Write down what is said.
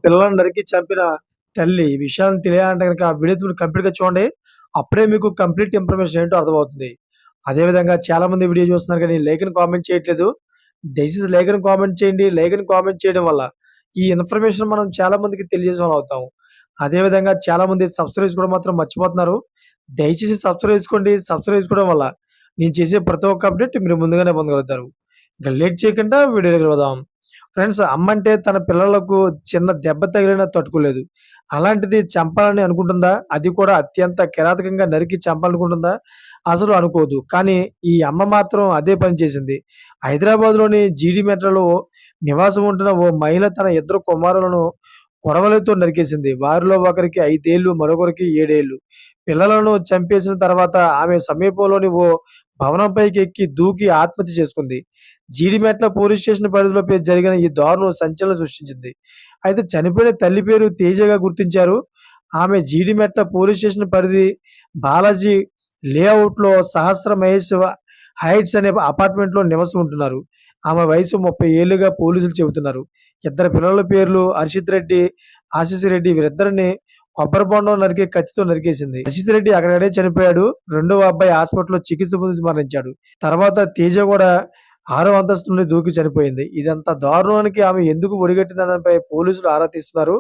పిల్లలని నరికి చంపిన తల్లి. ఈ విషయాన్ని తెలియాలంటే గనక ఆ వీడియో మీరు కంప్లీట్‌గా చూడండి. అప్పుడే మీకు కంప్లీట్ ఇన్ఫర్మేషన్ ఏంటో అర్థమవుతుంది. అదే విధంగా చాలామంది వీడియో చూస్తున్నారు కానీ లైక్ అని కామెంట్ చేయట్లేదు. దయచేసి లైక్ అని కామెంట్ చేయండి. లైక్ అని కామెంట్ చేయడం వల్ల ఈ ఇన్ఫర్మేషన్ మనం చాలా మందికి తెలియజేసిన వాళ్ళం అవుతాం. అదే విధంగా చాలామంది సబ్స్క్రైబ్ చేసుకోవడం మాత్రం మర్చిపోతున్నారు. దయచేసి సబ్స్క్రైబ్ చేసుకోండి. సబ్స్క్రైబ్ చేసుకోవడం వల్ల నేను చేసే ప్రతి ఒక్క అప్డేట్ మీరు ముందుగానే పొందగలుగుతారు. ఇక లేట్ చేయకుండా వీడియోలోకి వెళ్దాం. ఫ్రెండ్స్, అమ్మంటే తన పిల్లలకు చిన్న దెబ్బ తగిలినా తట్టుకోలేదు. అలాంటిది చంపాలని అనుకుంటుందా? అది కూడా అత్యంత కిరాతకంగా నరికి చంపాలనుకుంటుందా? అసలు అనుకోదు. కానీ ఈ అమ్మ మాత్రం అదే పని చేసింది. హైదరాబాద్‌లోని జీడీ మెట్రోలో నివాసం ఉంటున్న ఓ మహిళ తన ఇద్దరు కుమారులను కొడవలితో నరికేసింది. వారిలో ఒకరికి 5 ఏళ్ళు, మరొకరికి 7 ఏళ్ళు. పిల్లలను చంపేసిన తర్వాత ఆమె సమీపంలోని ఓ భవనంపైకి ఎక్కి దూకి ఆత్మహత్య చేసుకుంది. జీడిమెట్ల పోలీస్ స్టేషన్ పరిధిలో జరిగిన ఈ దారుణం సంచలనం సృష్టించింది. అయితే చనిపోయిన తల్లి పేరు తేజగా గుర్తించారు. ఆమె జీడిమెట్ల పోలీస్ స్టేషన్ పరిధి బాలాజీ లేఅవుట్‌లో సహస్ర మహేష్ హైట్స్ అనే అపార్ట్మెంట్‌లో నివాసం ఉంటున్నారు. ఆమె వయసు 30 ఏళ్లుగా పోలీసులు చెబుతున్నారు. ఇద్దరు పిల్లల పేర్లు హర్షిత్ రెడ్డి, ఆశీష్ రెడ్డి. వీరిద్దరిని కొబ్బరి బొండం నరికి కత్తితో నరికేసింది. హర్షిత్ రెడ్డి అక్కడక్కడే చనిపోయాడు. రెండవ అబ్బాయి హాస్పిటల్‌లో చికిత్స పొందుతూ మరణించాడు. తర్వాత తేజ కూడా 6వ అంతస్తు నుండి దూకి చనిపోయింది. ఇదంతా దారుణానికి ఆమె ఎందుకు ఒడిగట్టిందనే దానిపై పోలీసులు ఆరా తీస్తున్నారు.